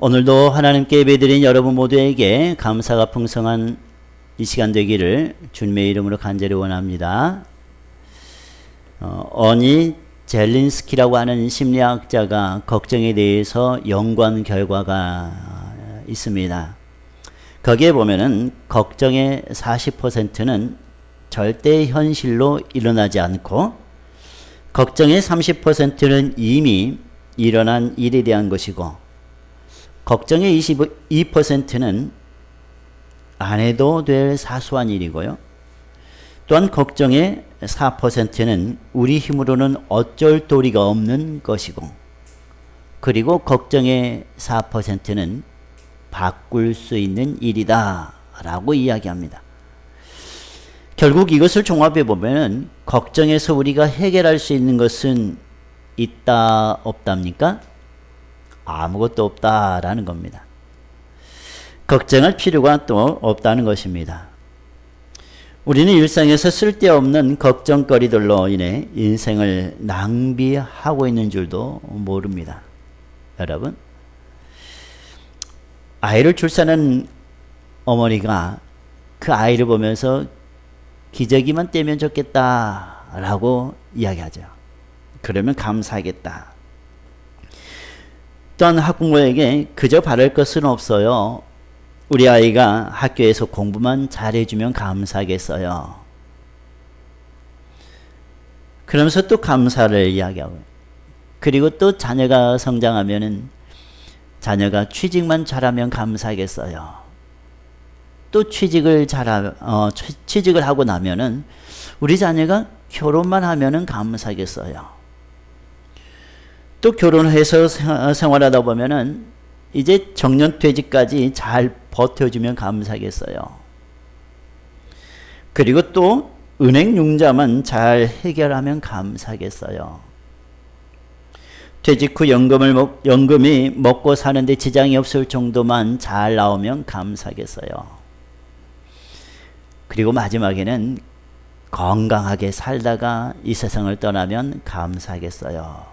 오늘도 하나님께 예배드린 여러분 모두에게 감사가 풍성한 이 시간 되기를 주님의 이름으로 간절히 원합니다. 어니 젤린스키라고 하는 심리학자가 걱정에 대해서 연구한 결과가 있습니다. 거기에 보면은 걱정의 40%는 절대 현실로 일어나지 않고 걱정의 30%는 이미 일어난 일에 대한 것이고 걱정의 22%는 안 해도 될 사소한 일이고요. 또한 걱정의 4%는 우리 힘으로는 어쩔 도리가 없는 것이고, 그리고 걱정의 4%는 바꿀 수 있는 일이다 라고 이야기합니다. 결국 이것을 종합해 보면 걱정에서 우리가 해결할 수 있는 것은 있다 없답니까? 아무것도 없다라는 겁니다. 걱정할 필요가 또 없다는 것입니다. 우리는 일상에서 쓸데없는 걱정거리들로 인해 인생을 낭비하고 있는 줄도 모릅니다. 여러분, 아이를 출산한 어머니가 그 아이를 보면서 기저귀만 떼면 좋겠다라고 이야기하죠. 그러면 감사하겠다. 또한 학부모에게 그저 바랄 것은 없어요. 우리 아이가 학교에서 공부만 잘해주면 감사하겠어요. 그러면서 또 감사를 이야기하고, 그리고 또 자녀가 성장하면은 자녀가 취직만 잘하면 감사하겠어요. 또 취직을 하고 나면은 우리 자녀가 결혼만 하면은 감사하겠어요. 또 결혼해서 생활하다 보면은 이제 정년퇴직까지 잘 버텨주면 감사하겠어요. 그리고 또 은행 융자만 잘 해결하면 감사하겠어요. 퇴직 후 연금이 먹고 사는데 지장이 없을 정도만 잘 나오면 감사하겠어요. 그리고 마지막에는 건강하게 살다가 이 세상을 떠나면 감사하겠어요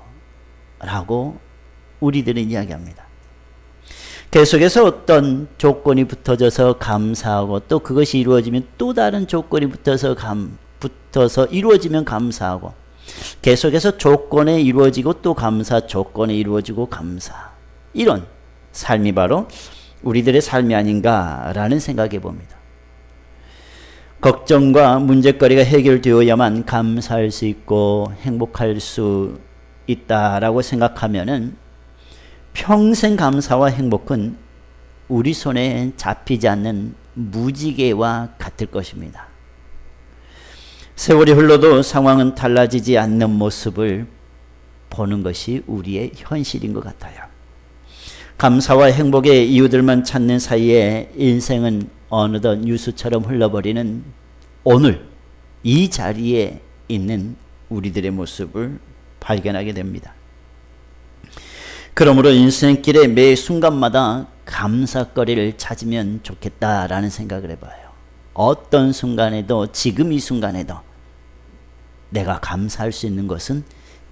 라고 우리들은 이야기합니다. 계속해서 어떤 조건이 붙어져서 감사하고, 또 그것이 이루어지면 또 다른 조건이 붙어서 이루어지면 감사하고, 계속해서 조건에 이루어지고 또 감사, 조건에 이루어지고 감사, 이런 삶이 바로 우리들의 삶이 아닌가라는 생각해 봅니다. 걱정과 문제거리가 해결되어야만 감사할 수 있고 행복할 수 있다라고 생각하면은 평생 감사와 행복은 우리 손에 잡히지 않는 무지개와 같을 것입니다. 세월이 흘러도 상황은 달라지지 않는 모습을 보는 것이 우리의 현실인 것 같아요. 감사와 행복의 이유들만 찾는 사이에 인생은 어느덧 뉴스처럼 흘러버리는 오늘 이 자리에 있는 우리들의 모습을 발견하게 됩니다. 그러므로 인생길의 매 순간마다 감사거리를 찾으면 좋겠다라는 생각을 해봐요. 어떤 순간에도, 지금 이 순간에도 내가 감사할 수 있는 것은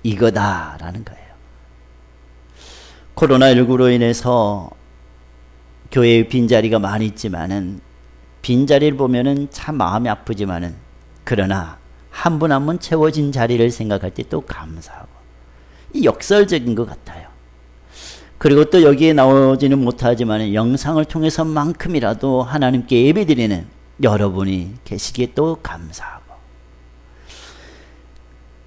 이거다라는 거예요. 코로나19로 인해서 교회에 빈자리가 많이 있지만은, 빈자리를 보면은 참 마음이 아프지만은, 그러나 한 분 한 분 채워진 자리를 생각할 때 또 감사하고, 이 역설적인 것 같아요. 그리고 또 여기에 나오지는 못하지만 영상을 통해서만큼이라도 하나님께 예배드리는 여러분이 계시기에 또 감사하고,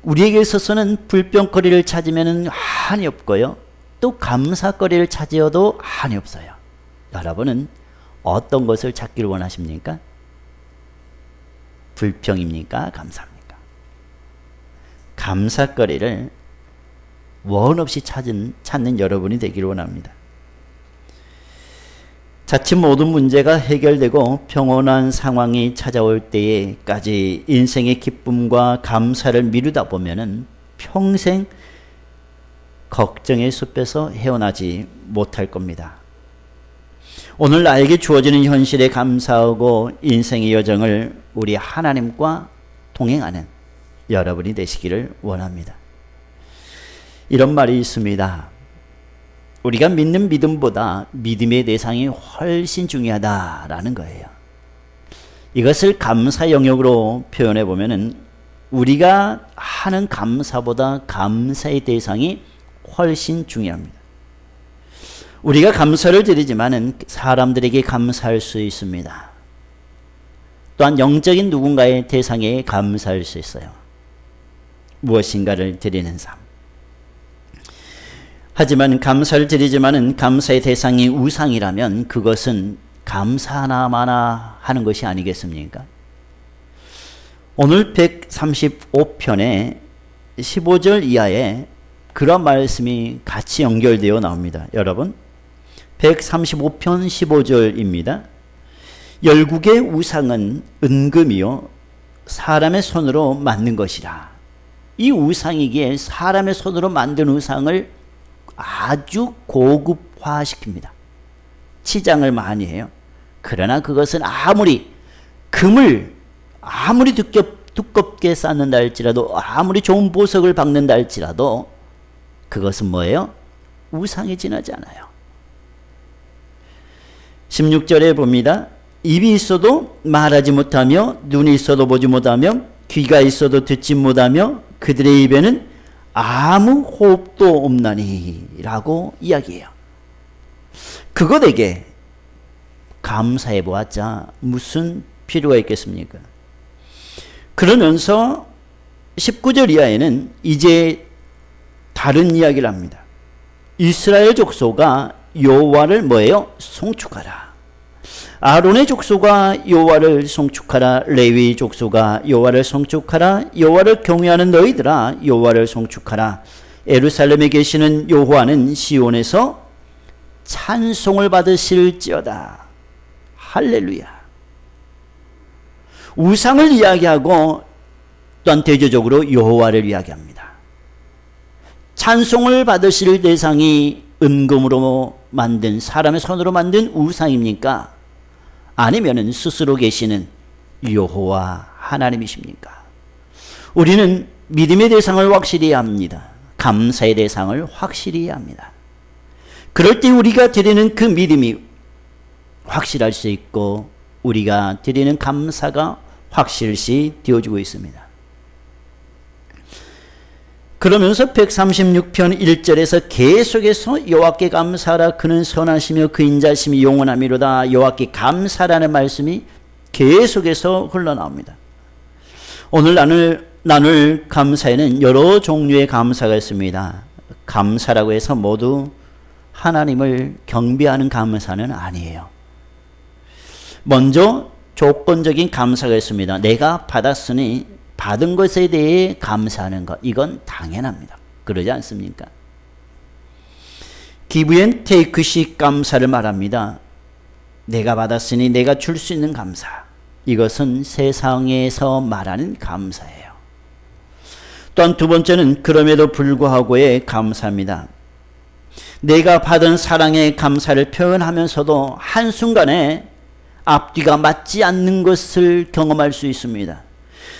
우리에게 있어서는 불평거리를 찾으면 한이 없고요, 또 감사거리를 찾아도 한이 없어요. 여러분은 어떤 것을 찾기를 원하십니까? 불평입니까? 감사합니까? 감사거리를 원 없이 찾는 여러분이 되기를 원합니다. 자칫 모든 문제가 해결되고 평온한 상황이 찾아올 때에까지 인생의 기쁨과 감사를 미루다 보면은 평생 걱정의 숲에서 헤어나지 못할 겁니다. 오늘 나에게 주어지는 현실에 감사하고 인생의 여정을 우리 하나님과 동행하는 여러분이 되시기를 원합니다. 이런 말이 있습니다. 우리가 믿는 믿음보다 믿음의 대상이 훨씬 중요하다라는 거예요. 이것을 감사 영역으로 표현해 보면은 우리가 하는 감사보다 감사의 대상이 훨씬 중요합니다. 우리가 감사를 드리지만은 사람들에게 감사할 수 있습니다. 또한 영적인 누군가의 대상에 감사할 수 있어요. 무엇인가를 드리는 삶. 하지만 감사를 드리지만은 감사의 대상이 우상이라면 그것은 감사하나마나 하는 것이 아니겠습니까? 오늘 135편의 15절 이하에 그런 말씀이 같이 연결되어 나옵니다. 여러분, 135편 15절입니다. 열국의 우상은 은금이요 사람의 손으로 만든 것이라. 이 우상이기에 사람의 손으로 만든 우상을 아주 고급화시킵니다. 치장을 많이 해요. 그러나 그것은 아무리 금을 아무리 두껍게 쌓는다 할지라도, 아무리 좋은 보석을 박는다 할지라도 그것은 뭐예요? 우상에 지나지 않아요. 16절에 봅니다. 입이 있어도 말하지 못하며, 눈이 있어도 보지 못하며, 귀가 있어도 듣지 못하며, 그들의 입에는 아무 호흡도 없나니 라고 이야기해요. 그것에게 감사해 보았자 무슨 필요가 있겠습니까? 그러면서 19절 이하에는 이제 다른 이야기를 합니다. 이스라엘 족속아 여호와를 뭐예요? 송축하라. 아론의 족속아 여호와를 송축하라. 레위 족속아 여호와를 송축하라. 여호와를 경외하는 너희들아 여호와를 송축하라. 예루살렘에 계시는 여호와는 시온에서 찬송을 받으실지어다. 할렐루야. 우상을 이야기하고 또한 대조적으로 여호와를 이야기합니다. 찬송을 받으실 대상이 은금으로 만든, 사람의 손으로 만든 우상입니까? 아니면은 스스로 계시는 여호와 하나님이십니까? 우리는 믿음의 대상을 확실히 해야 합니다. 감사의 대상을 확실히 해야 합니다. 그럴 때 우리가 드리는 그 믿음이 확실할 수 있고 우리가 드리는 감사가 확실시 되어지고 있습니다. 그러면서 136편 1절에서 계속해서 여호와께 감사하라. 그는 선하시며 그 인자심이 영원하미로다. 여호와께 감사라는 말씀이 계속해서 흘러나옵니다. 오늘 나눌 감사에는 여러 종류의 감사가 있습니다. 감사라고 해서 모두 하나님을 경배하는 감사는 아니에요. 먼저 조건적인 감사가 있습니다. 내가 받았으니 받은 것에 대해 감사하는 것, 이건 당연합니다. 그러지 않습니까? 기브 앤 테이크식 감사를 말합니다. 내가 받았으니 내가 줄 수 있는 감사, 이것은 세상에서 말하는 감사예요. 또한 두 번째는 그럼에도 불구하고의 감사입니다. 내가 받은 사랑의 감사를 표현하면서도 한순간에 앞뒤가 맞지 않는 것을 경험할 수 있습니다.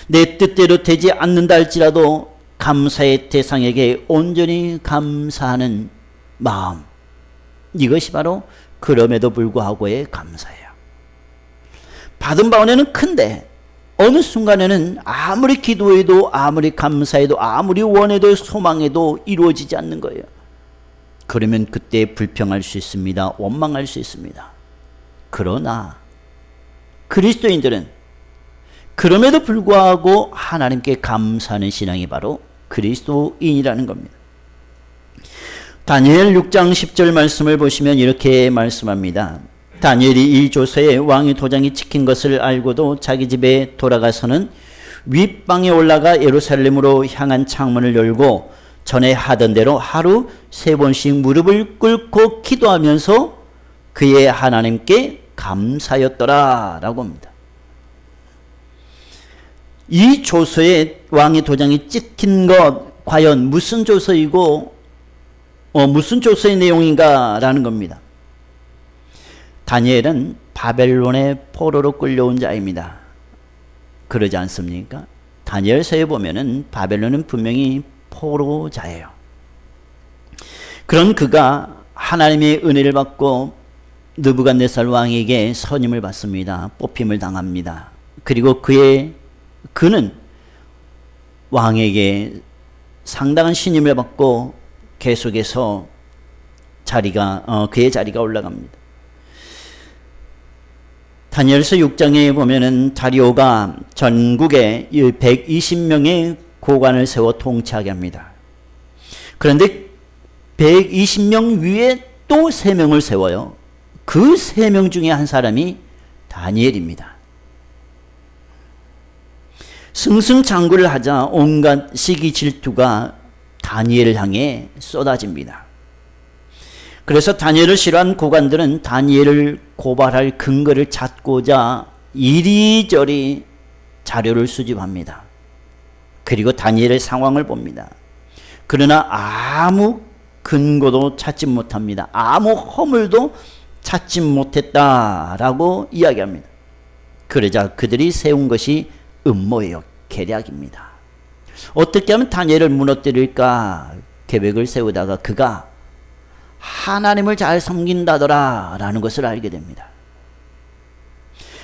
내 뜻대로 되지 않는다 할지라도 감사의 대상에게 온전히 감사하는 마음, 이것이 바로 그럼에도 불구하고의 감사예요. 받은 바원에는 큰데 어느 순간에는 아무리 기도해도 아무리 감사해도 아무리 원해도 소망해도 이루어지지 않는 거예요. 그러면 그때 불평할 수 있습니다. 원망할 수 있습니다. 그러나 그리스도인들은 그럼에도 불구하고 하나님께 감사하는 신앙이 바로 그리스도인이라는 겁니다. 다니엘 6장 10절 말씀을 보시면 이렇게 말씀합니다. 다니엘이 이 조서에 왕의 도장이 찍힌 것을 알고도 자기 집에 돌아가서는 윗방에 올라가 예루살렘으로 향한 창문을 열고 전에 하던 대로 하루 3번씩 무릎을 꿇고 기도하면서 그의 하나님께 감사였더라 라고 합니다. 이 조서에 왕의 도장이 찍힌 것 과연 무슨 조서이고 무슨 조서의 내용인가 라는 겁니다. 다니엘은 바벨론의 포로로 끌려온 자입니다. 그러지 않습니까? 다니엘서에 보면은 바벨론은 분명히 포로자예요. 그런 그가 하나님의 은혜를 받고 느부갓네살 왕에게 선임을 받습니다. 뽑힘을 당합니다. 그리고 그는 왕에게 상당한 신임을 받고 계속해서 그의 자리가 올라갑니다. 다니엘서 6장에 보면은 다리오가 전국에 120명의 고관을 세워 통치하게 합니다. 그런데 120명 위에 또 3명을 세워요. 그 3명 중에 한 사람이 다니엘입니다. 승승장구를 하자 온갖 시기 질투가 다니엘을 향해 쏟아집니다. 그래서 다니엘을 싫어한 고관들은 다니엘을 고발할 근거를 찾고자 이리저리 자료를 수집합니다. 그리고 다니엘의 상황을 봅니다. 그러나 아무 근거도 찾지 못합니다. 아무 허물도 찾지 못했다라고 이야기합니다. 그러자 그들이 세운 것이 음모예요. 계략입니다. 어떻게 하면 다니엘을 무너뜨릴까 계획을 세우다가 그가 하나님을 잘 섬긴다더라 라는 것을 알게 됩니다.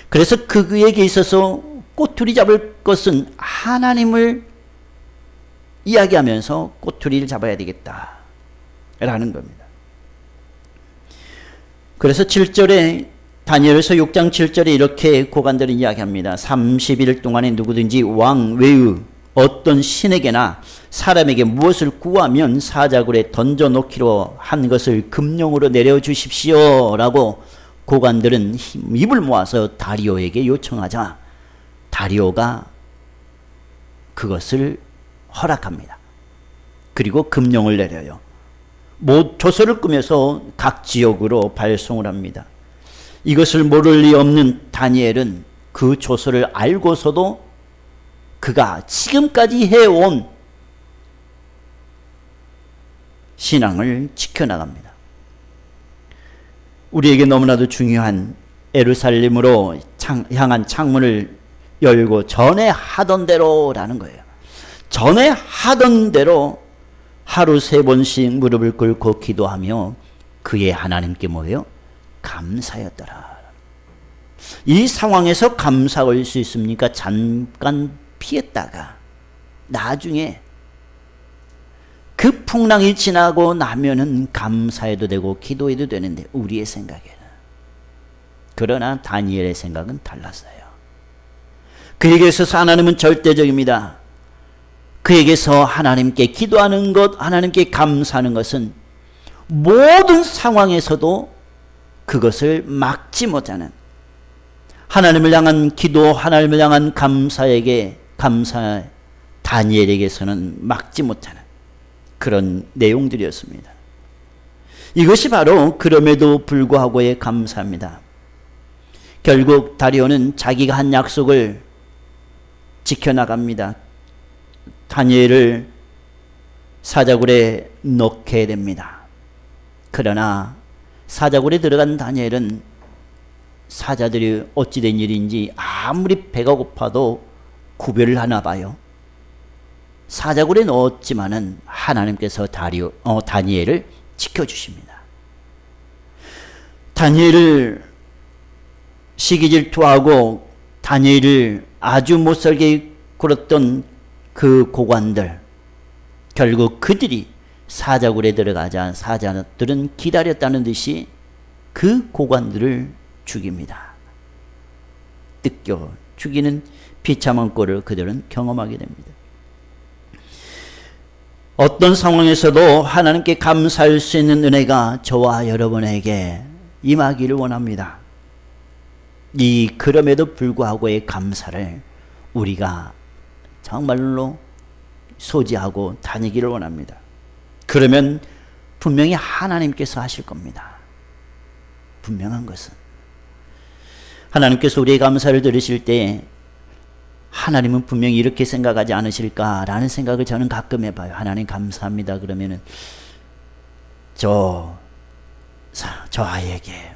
그래서 그에게 있어서 꼬투리 잡을 것은 하나님을 이야기하면서 꼬투리를 잡아야 되겠다 라는 겁니다. 그래서 7절에 다니엘서 6장 7절에 이렇게 고관들은 이야기합니다. 30일 동안에 누구든지 왕 외의 어떤 신에게나 사람에게 무엇을 구하면 사자굴에 던져놓기로 한 것을 금령으로 내려주십시오 라고 고관들은 입을 모아서 다리오에게 요청하자 다리오가 그것을 허락합니다. 그리고 금령을 내려요. 조서를 꾸며서 각 지역으로 발송을 합니다. 이것을 모를 리 없는 다니엘은 그 조서를 알고서도 그가 지금까지 해온 신앙을 지켜나갑니다. 우리에게 너무나도 중요한 예루살렘으로 향한 창문을 열고 전에 하던 대로라는 거예요. 전에 하던 대로 하루 3번씩 무릎을 꿇고 기도하며 그의 하나님께 뭐예요? 감사였더라. 이 상황에서 감사할 수 있습니까? 잠깐 피했다가 나중에 그 풍랑이 지나고 나면은 감사해도 되고 기도해도 되는데 우리의 생각에는. 그러나 다니엘의 생각은 달랐어요. 그에게 있어서 하나님은 절대적입니다. 그에게서 하나님께 기도하는 것, 하나님께 감사하는 것은 모든 상황에서도 그것을 막지 못하는, 하나님을 향한 기도, 하나님을 향한 감사 다니엘에게서는 막지 못하는 그런 내용들이었습니다. 이것이 바로 그럼에도 불구하고의 감사입니다. 결국 다리오는 자기가 한 약속을 지켜나갑니다. 다니엘을 사자굴에 넣게 됩니다. 그러나 사자굴에 들어간 다니엘은 사자들이 어찌된 일인지 아무리 배가 고파도 구별을 하나 봐요. 사자굴에 넣었지만은 하나님께서 다니엘을 지켜주십니다. 다니엘을 시기질투하고 다니엘을 아주 못살게 굴었던 그 고관들, 결국 그들이 사자굴에 들어가자 사자들은 기다렸다는 듯이 그 고관들을 죽입니다. 뜯겨 죽이는 비참한 꼴을 그들은 경험하게 됩니다. 어떤 상황에서도 하나님께 감사할 수 있는 은혜가 저와 여러분에게 임하기를 원합니다. 이 그럼에도 불구하고의 감사를 우리가 정말로 소지하고 다니기를 원합니다. 그러면 분명히 하나님께서 하실 겁니다. 분명한 것은 하나님께서 우리의 감사를 들으실 때 하나님은 분명히 이렇게 생각하지 않으실까라는 생각을 저는 가끔 해봐요. 하나님 감사합니다. 그러면은 저 아이에게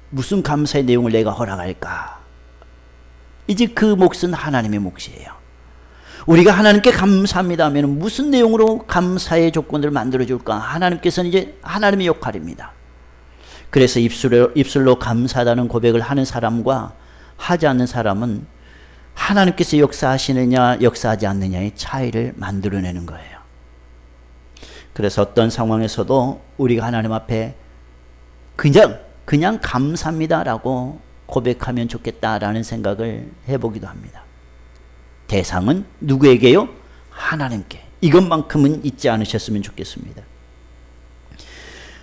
무슨 감사의 내용을 내가 허락할까? 이제 그 몫은 하나님의 몫이에요. 우리가 하나님께 감사합니다 하면 무슨 내용으로 감사의 조건들을 만들어줄까? 하나님께서는 이제 하나님의 역할입니다. 그래서 입술로 감사하다는 고백을 하는 사람과 하지 않는 사람은 하나님께서 역사하시느냐 역사하지 않느냐의 차이를 만들어내는 거예요. 그래서 어떤 상황에서도 우리가 하나님 앞에 그냥 감사합니다라고 고백하면 좋겠다라는 생각을 해보기도 합니다. 대상은 누구에게요? 하나님께. 이것만큼은 잊지 않으셨으면 좋겠습니다.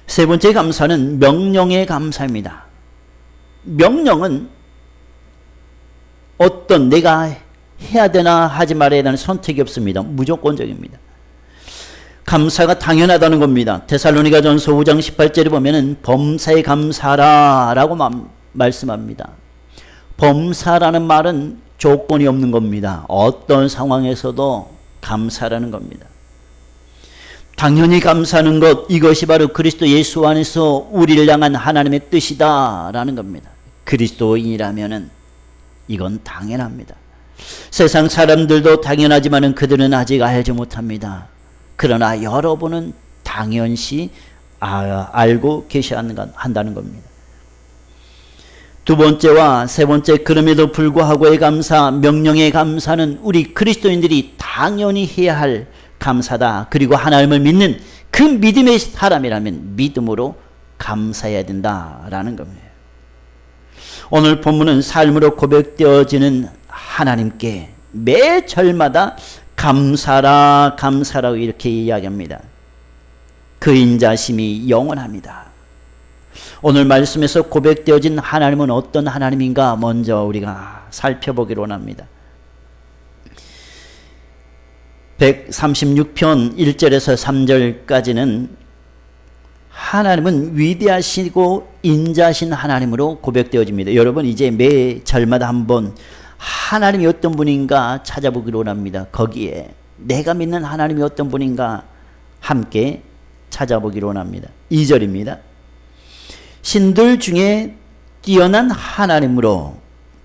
세 번째 감사는 명령의 감사입니다. 명령은 어떤 내가 해야 되나 하지 말아야 되는 선택이 없습니다. 무조건적입니다. 감사가 당연하다는 겁니다. 데살로니가전서 5장 18절에 보면은 범사에 감사하라 라고 말씀합니다. 범사라는 말은 조건이 없는 겁니다. 어떤 상황에서도 감사라는 겁니다. 당연히 감사하는 것, 이것이 바로 그리스도 예수 안에서 우리를 향한 하나님의 뜻이다 라는 겁니다. 그리스도인이라면은 이건 당연합니다. 세상 사람들도 당연하지만은 그들은 아직 알지 못합니다. 그러나 여러분은 당연시 알고 계셔야 한다는 겁니다. 두 번째와 세 번째, 그럼에도 불구하고의 감사, 명령의 감사는 우리 그리스도인들이 당연히 해야 할 감사다. 그리고 하나님을 믿는 그 믿음의 사람이라면 믿음으로 감사해야 된다라는 겁니다. 오늘 본문은 삶으로 고백되어지는 하나님께 매 절마다 감사라고 이렇게 이야기합니다. 그 인자심이 영원합니다. 오늘 말씀에서 고백되어진 하나님은 어떤 하나님인가 먼저 우리가 살펴보기로 원합니다. 136편 1절에서 3절까지는 하나님은 위대하시고 인자하신 하나님으로 고백되어집니다. 여러분 이제 매 절마다 한번 하나님이 어떤 분인가 찾아보기로 원합니다. 거기에 내가 믿는 하나님이 어떤 분인가 함께 찾아보기로 원합니다. 2절입니다. 신들 중에 뛰어난 하나님으로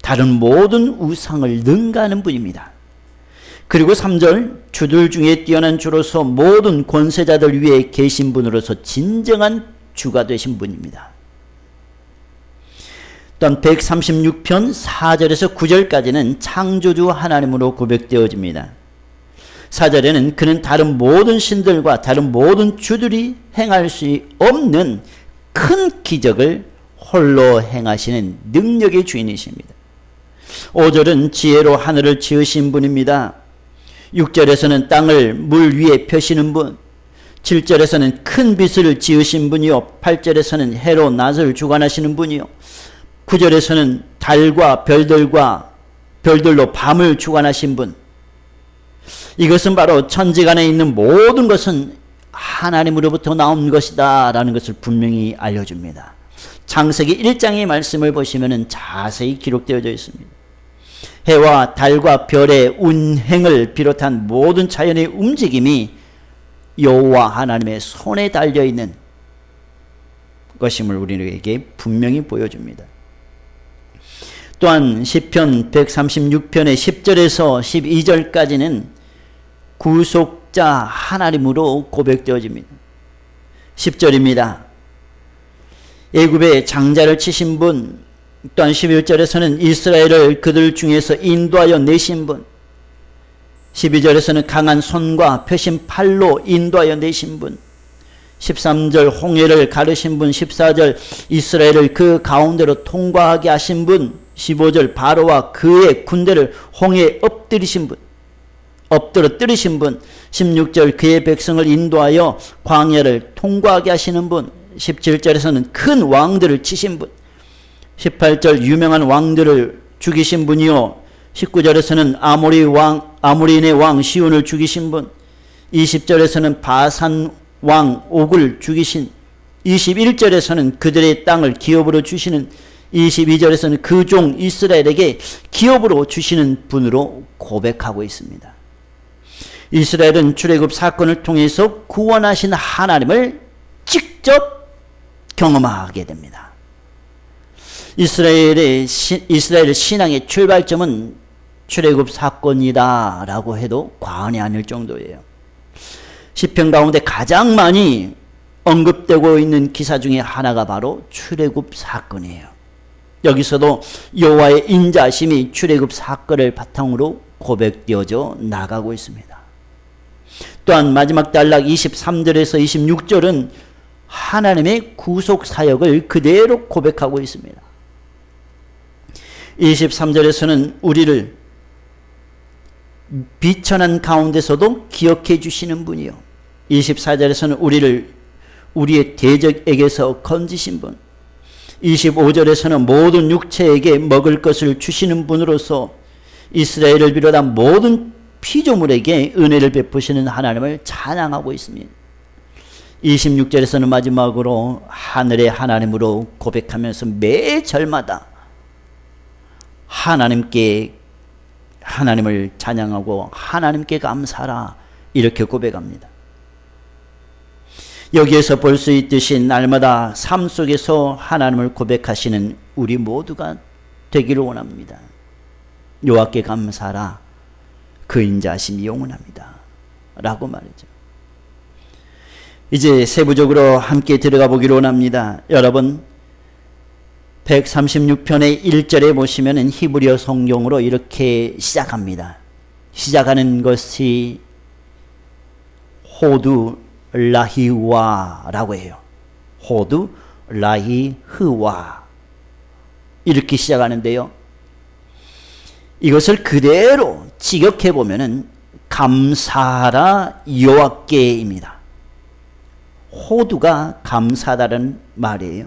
다른 모든 우상을 능가하는 분입니다. 그리고 3절, 주들 중에 뛰어난 주로서 모든 권세자들 위에 계신 분으로서 진정한 주가 되신 분입니다. 또한 136편 4절에서 9절까지는 창조주 하나님으로 고백되어집니다. 4절에는 그는 다른 모든 신들과 다른 모든 주들이 행할 수 없는 큰 기적을 홀로 행하시는 능력의 주인이십니다. 5절은 지혜로 하늘을 지으신 분입니다. 6절에서는 땅을 물 위에 펴시는 분, 7절에서는 큰 빛을 지으신 분이요, 8절에서는 해로 낮을 주관하시는 분이요, 9절에서는 달과 별들로 밤을 주관하신 분. 이것은 바로 천지간에 있는 모든 것은 하나님으로부터 나온 것이다 라는 것을 분명히 알려줍니다. 창세기 1장의 말씀을 보시면 자세히 기록되어져 있습니다. 해와 달과 별의 운행을 비롯한 모든 자연의 움직임이 여호와 하나님의 손에 달려있는 것임을 우리에게 분명히 보여줍니다. 또한 시편 136편의 10절에서 12절까지는 구속자 하나님으로 고백되어집니다. 10절입니다. 애굽의 장자를 치신 분, 또한 11절에서는 이스라엘을 그들 중에서 인도하여 내신 분, 12절에서는 강한 손과 펴신 팔로 인도하여 내신 분, 13절 홍해를 가르신 분, 14절 이스라엘을 그 가운데로 통과하게 하신 분, 15절 바로와 그의 군대를 홍해에 엎드리신 분, 엎드러뜨리신 분, 16절 그의 백성을 인도하여 광야를 통과하게 하시는 분, 17절에서는 큰 왕들을 치신 분, 18절 유명한 왕들을 죽이신 분이요, 19절에서는 아모리인의 왕 시온을 죽이신 분, 20절에서는 바산 왕 옥을 죽이신, 21절에서는 그들의 땅을 기업으로 주시는, 22절에서는 그 종 이스라엘에게 기업으로 주시는 분으로 고백하고 있습니다. 이스라엘은 출애굽 사건을 통해서 구원하신 하나님을 직접 경험하게 됩니다. 이스라엘 신앙의 출발점은 출애굽 사건이다 라고 해도 과언이 아닐 정도예요. 시편 가운데 가장 많이 언급되고 있는 기사 중에 하나가 바로 출애굽 사건이에요. 여기서도 여호와의 인자심이 출애굽 사건을 바탕으로 고백되어져 나가고 있습니다. 또한 마지막 단락 23절에서 26절은 하나님의 구속 사역을 그대로 고백하고 있습니다. 23절에서는 우리를 비천한 가운데서도 기억해 주시는 분이요, 24절에서는 우리를 우리의 대적에게서 건지신 분, 25절에서는 모든 육체에게 먹을 것을 주시는 분으로서 이스라엘을 비롯한 모든 피조물에게 은혜를 베푸시는 하나님을 찬양하고 있습니다. 26절에서는 마지막으로 하늘의 하나님으로 고백하면서 매 절마다 하나님을 찬양하고 하나님께 감사하라 이렇게 고백합니다. 여기에서 볼 수 있듯이 날마다 삶 속에서 하나님을 고백하시는 우리 모두가 되기를 원합니다. 여호와께 감사하라, 그 인자하심이 영원합니다 라고 말이죠. 이제 세부적으로 함께 들어가 보기를 원합니다. 여러분 136편의 1절에 보시면 히브리어 성경으로 이렇게 시작합니다. 시작하는 것이 호두 라히와라고 해요. 호두 라히흐와 이렇게 시작하는데요, 이것을 그대로 직역해 보면은 감사하라 여호와께입니다. 호두가 감사하다는 말이에요.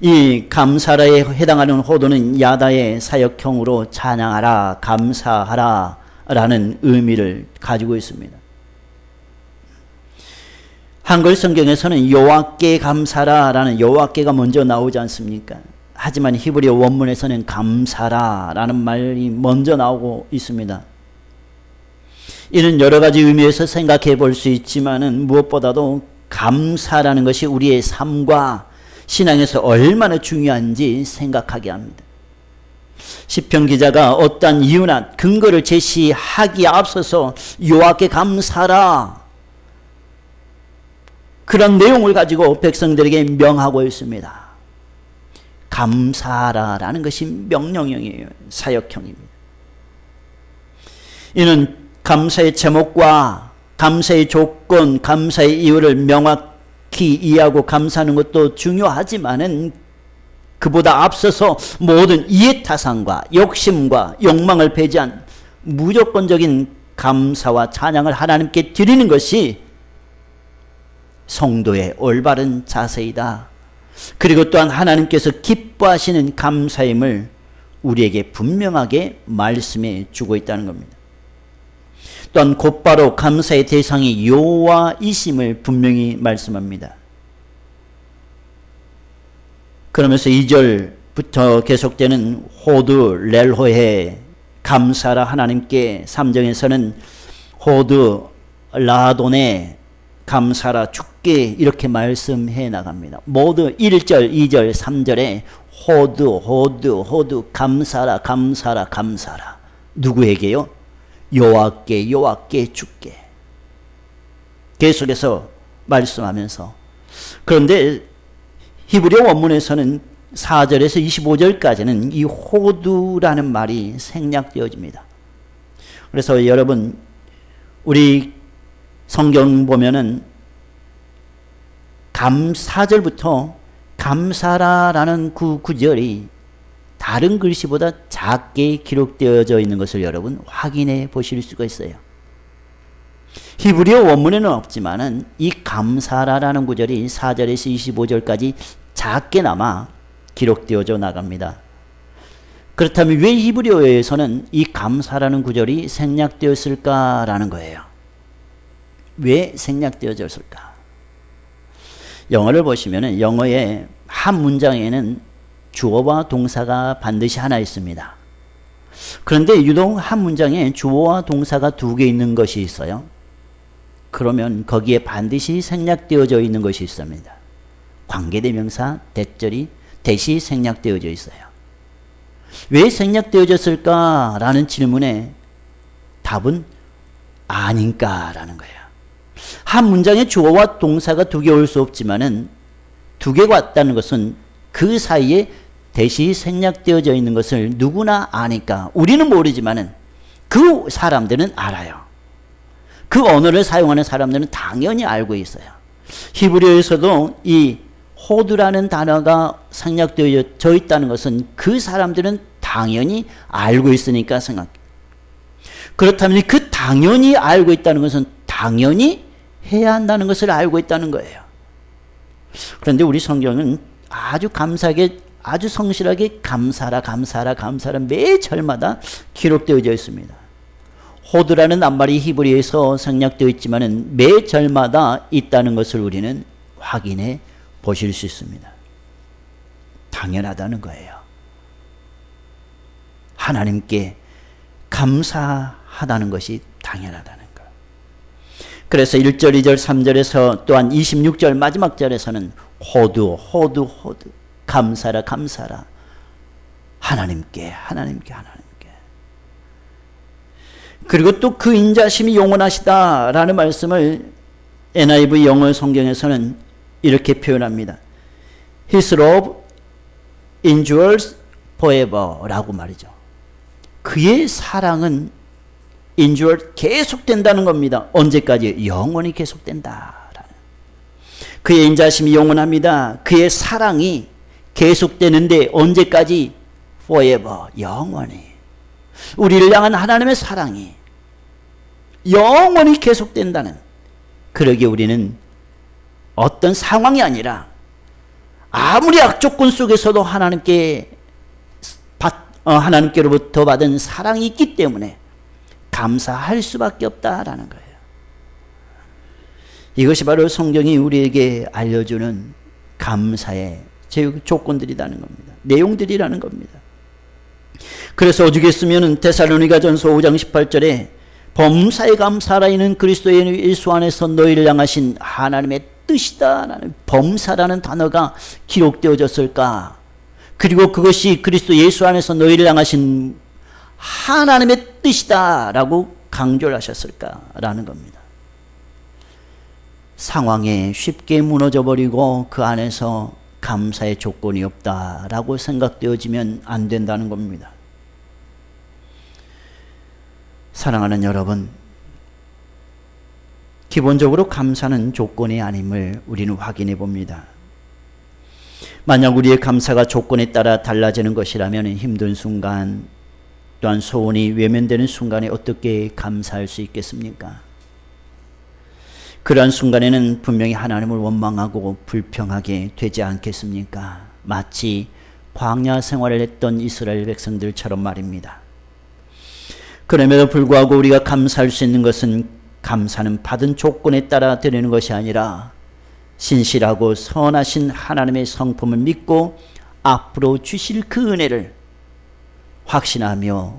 이 감사라에 해당하는 호두는 야다의 사역형으로 찬양하라, 감사하라 라는 의미를 가지고 있습니다. 한글 성경에서는 여호와께 감사라 라는 여호와께가 먼저 나오지 않습니까? 하지만 히브리어 원문에서는 감사라 라는 말이 먼저 나오고 있습니다. 이는 여러 가지 의미에서 생각해 볼 수 있지만은 무엇보다도 감사라는 것이 우리의 삶과 신앙에서 얼마나 중요한지 생각하게 합니다. 시편 기자가 어떠한 이유나 근거를 제시하기에 앞서서 여호와께 감사라 그런 내용을 가지고 백성들에게 명하고 있습니다. 감사하라라는 것이 명령형이에요. 사역형입니다. 이는 감사의 제목과 감사의 조건, 감사의 이유를 명확히 이해하고 감사하는 것도 중요하지만은 그보다 앞서서 모든 이해타산과 욕심과 욕망을 배제한 무조건적인 감사와 찬양을 하나님께 드리는 것이 성도의 올바른 자세이다. 그리고 또한 하나님께서 기뻐하시는 감사임을 우리에게 분명하게 말씀해 주고 있다는 겁니다. 또한 곧바로 감사의 대상이 여호와이심을 분명히 말씀합니다. 그러면서 2절부터 계속되는 호두 렐호에 감사라 하나님께, 3절에서는 호두 라돈에 감사라 주께 이렇게 말씀해 나갑니다. 모두 1절, 2절, 3절에 호두 감사라 감사라 감사라. 누구에게요? 여호와께 주께. 계속해서 말씀하면서, 그런데 히브리어 원문에서는 4절에서 25절까지는 이 호두라는 말이 생략되어집니다. 그래서 여러분 우리 성경 보면은 4절부터 감사라라는 그 구절이 다른 글씨보다 작게 기록되어져 있는 것을 여러분 확인해 보실 수가 있어요. 히브리어 원문에는 없지만은 이 감사라라는 구절이 4절에서 25절까지 작게나마 기록되어져 나갑니다. 그렇다면 왜 히브리어에서는 이 감사라는 구절이 생략되었을까라는 거예요. 왜 생략되어졌을까? 영어를 보시면은 영어의 한 문장에는 주어와 동사가 반드시 하나 있습니다. 그런데 유독 한 문장에 주어와 동사가 2개 있는 것이 있어요. 그러면 거기에 반드시 생략되어져 있는 것이 있습니다. 관계대명사 대절이 대시 생략되어져 있어요. 왜 생략되어졌을까라는 질문에 답은 아닌가라는 거예요. 한 문장에 주어와 동사가 두 개 올 수 없지만은 두 개가 왔다는 것은 그 사이에 대시 생략되어져 있는 것을 누구나 아니까, 우리는 모르지만은 그 사람들은 알아요. 그 언어를 사용하는 사람들은 당연히 알고 있어요. 히브리어에서도 이 호드라는 단어가 생략되어져 있다는 것은 그 사람들은 당연히 알고 있으니까 생각. 그렇다면 그 당연히 알고 있다는 것은 당연히 해야 한다는 것을 알고 있다는 거예요. 그런데 우리 성경은 아주 감사하게, 아주 성실하게 감사라 감사라 감사라 매 절마다 기록되어져 있습니다. 호드라는 낱말이 히브리에서 생략되어 있지만은 매 절마다 있다는 것을 우리는 확인해 보실 수 있습니다. 당연하다는 거예요. 하나님께 감사하다는 것이 당연하다는 것. 그래서 1절, 2절, 3절에서 또한 26절 마지막 절에서는 호두 감사라 감사라 하나님께. 그리고 또 그 인자심이 영원하시다라는 말씀을 NIV 영어 성경에서는 이렇게 표현합니다. His love endures forever라고 말이죠. 그의 사랑은 endure 계속된다는 겁니다. 언제까지? 영원히 계속된다라는. 그의 인자심이 영원합니다. 그의 사랑이 계속되는데 언제까지? forever, 영원히. 우리를 향한 하나님의 사랑이 영원히 계속된다는. 그러기에 우리는 어떤 상황이 아니라 아무리 악조건 속에서도 하나님께로부터 받은 사랑이 있기 때문에 감사할 수밖에 없다라는 거예요. 이것이 바로 성경이 우리에게 알려주는 감사의 조건들이라는 겁니다. 내용들이라는 겁니다. 그래서 오죽했으면 데살로니가전서 5장 18절에 범사에 감사하라 이는 그리스도의 예수 안에서 너희를 향하신 하나님의 뜻이다라는 범사라는 단어가 기록되어졌을까? 그리고 그것이 그리스도 예수 안에서 너희를 향하신 하나님의 뜻이다라고 강조를 하셨을까라는 겁니다. 상황에 쉽게 무너져버리고 그 안에서 감사의 조건이 없다라고 생각되어지면 안 된다는 겁니다. 사랑하는 여러분, 기본적으로 감사는 조건이 아님을 우리는 확인해 봅니다. 만약 우리의 감사가 조건에 따라 달라지는 것이라면 힘든 순간, 또한 소원이 외면되는 순간에 어떻게 감사할 수 있겠습니까? 그러한 순간에는 분명히 하나님을 원망하고 불평하게 되지 않겠습니까? 마치 광야 생활을 했던 이스라엘 백성들처럼 말입니다. 그럼에도 불구하고 우리가 감사할 수 있는 것은 감사는 받은 조건에 따라 드리는 것이 아니라 신실하고 선하신 하나님의 성품을 믿고 앞으로 주실 그 은혜를 확신하며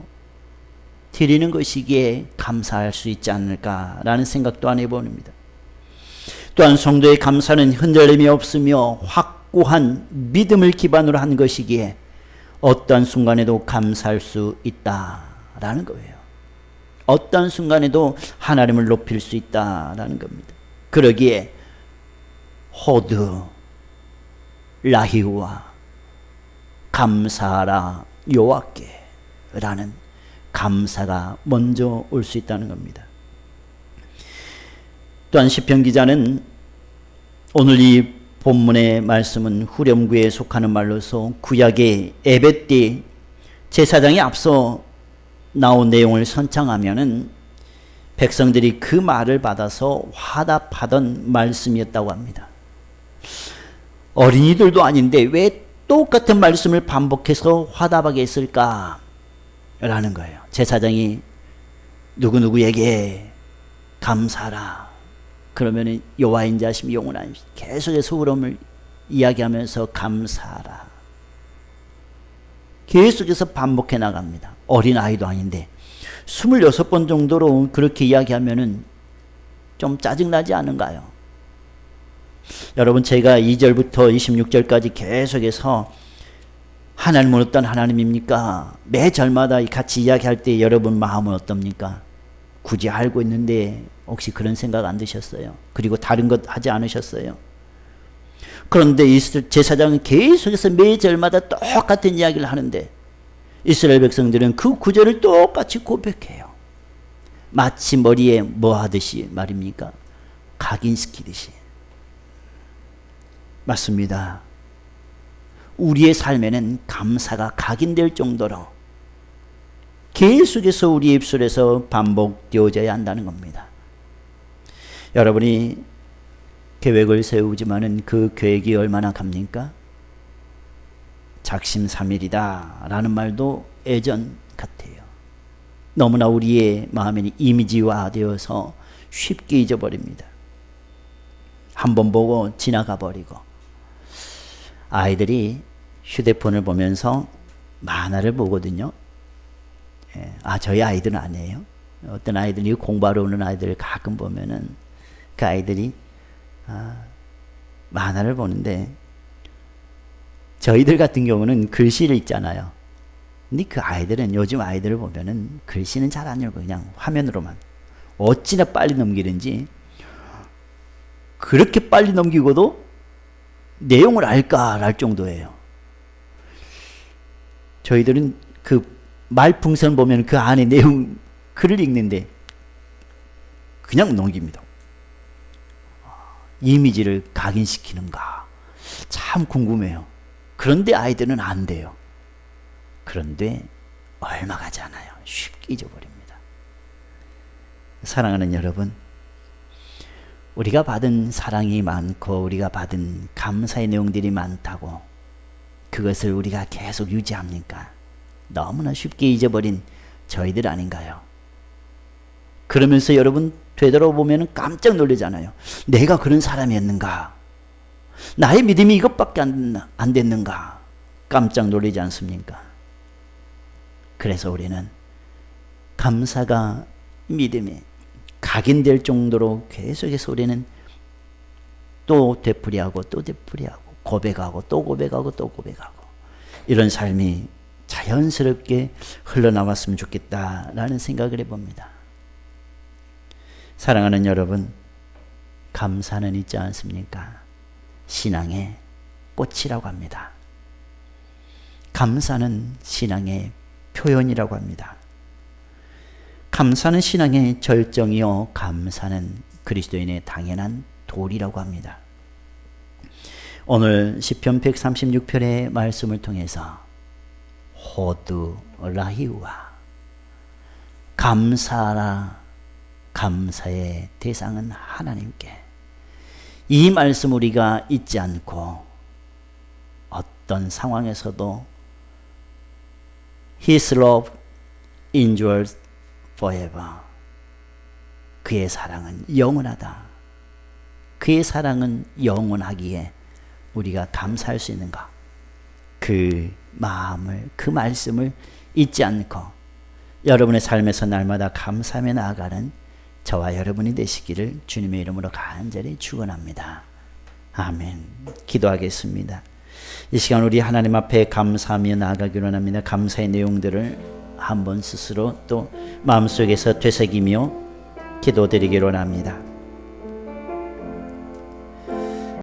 드리는 것이기에 감사할 수 있지 않을까라는 생각 또한 해봅니다. 또한 성도의 감사는 흔들림이 없으며 확고한 믿음을 기반으로 한 것이기에 어떠한 순간에도 감사할 수 있다라는 거예요. 어떠한 순간에도 하나님을 높일 수 있다라는 겁니다. 그러기에 호드, 라히우와 감사하라 여호와께 라는 감사가 먼저 올 수 있다는 겁니다. 또한 시편 기자는 오늘 이 본문의 말씀은 후렴구에 속하는 말로서 구약의 에벳 제사장이 앞서 나온 내용을 선창하면은 백성들이 그 말을 받아서 화답하던 말씀이었다고 합니다. 어린이들도 아닌데 왜 똑같은 말씀을 반복해서 화답하게 했을까? 라는 거예요. 제사장이 누구누구에게 감사하라. 그러면 여호와의 인자심이 영원한 계속해서 흐름을 이야기하면서 감사하라. 계속해서 반복해 나갑니다. 어린아이도 아닌데 26번 정도로 그렇게 이야기하면은 좀 짜증나지 않은가요? 여러분, 제가 2절부터 26절까지 계속해서 하나님은 어떤 하나님입니까? 매 절마다 같이 이야기할 때 여러분 마음은 어떻습니까? 굳이 알고 있는데 혹시 그런 생각 안 드셨어요? 그리고 다른 것 하지 않으셨어요? 그런데 이스라엘 제사장은 계속해서 매 절마다 똑같은 이야기를 하는데 이스라엘 백성들은 그 구절을 똑같이 고백해요. 마치 머리에 뭐 하듯이 말입니까? 각인시키듯이. 맞습니다. 우리의 삶에는 감사가 각인될 정도로 계속해서 우리 입술에서 반복되어져야 한다는 겁니다. 여러분이 계획을 세우지만은 그 계획이 얼마나 갑니까? 작심삼일이다 라는 말도 예전 같아요. 너무나 우리의 마음에는 이미지화되어서 쉽게 잊어버립니다. 한번 보고 지나가 버리고. 아이들이 휴대폰을 보면서 만화를 보거든요. 저희 아이들은 아니에요. 어떤 아이들이 공부하러 오는 아이들을 가끔 보면은 그 아이들이 만화를 보는데 저희들 같은 경우는 글씨를 읽잖아요. 근데 그 아이들은 요즘 아이들을 보면은 글씨는 잘 안 읽고 그냥 화면으로만 어찌나 빨리 넘기는지 그렇게 빨리 넘기고도 내용을 알까 할 정도예요. 저희들은 그 말풍선 보면 그 안에 내용 글을 읽는데 그냥 넘깁니다. 이미지를 각인시키는가 참 궁금해요. 그런데 아이들은 안 돼요. 그런데 얼마 가지 않아요. 쉽게 잊어버립니다. 사랑하는 여러분, 우리가 받은 사랑이 많고 우리가 받은 감사의 내용들이 많다고 그것을 우리가 계속 유지합니까? 너무나 쉽게 잊어버린 저희들 아닌가요? 그러면서 여러분 되돌아보면 깜짝 놀라잖아요. 내가 그런 사람이었는가? 나의 믿음이 이것밖에 안 됐는가? 깜짝 놀라지 않습니까? 그래서 우리는 감사가 믿음에 각인될 정도로 계속해서 우리는 또 되풀이하고 또 되풀이하고 고백하고 또 고백하고 또 고백하고 이런 삶이 자연스럽게 흘러나왔으면 좋겠다라는 생각을 해봅니다. 사랑하는 여러분, 감사는 있지 않습니까? 신앙의 꽃이라고 합니다. 감사는 신앙의 표현이라고 합니다. 감사는 신앙의 절정이요 감사는 그리스도인의 당연한 도리라고 합니다. 오늘 시편 136편의 말씀을 통해서 호드라히우와 감사라 감사의 대상은 하나님께 이 말씀 우리가 잊지 않고 어떤 상황에서도 His love endures forever. 그의 사랑은 영원하다. 그의 사랑은 영원하기에 우리가 감사할 수 있는가? 그 마음을, 그 말씀을 잊지 않고 여러분의 삶에서 날마다 감사하며 나아가는 저와 여러분이 되시기를 주님의 이름으로 간절히 축원합니다. 아멘. 기도하겠습니다. 이 시간 우리 하나님 앞에 감사하며 나아가기로 합니다. 감사의 내용들을 한번 스스로 또 마음속에서 되새기며 기도드리기로 합니다.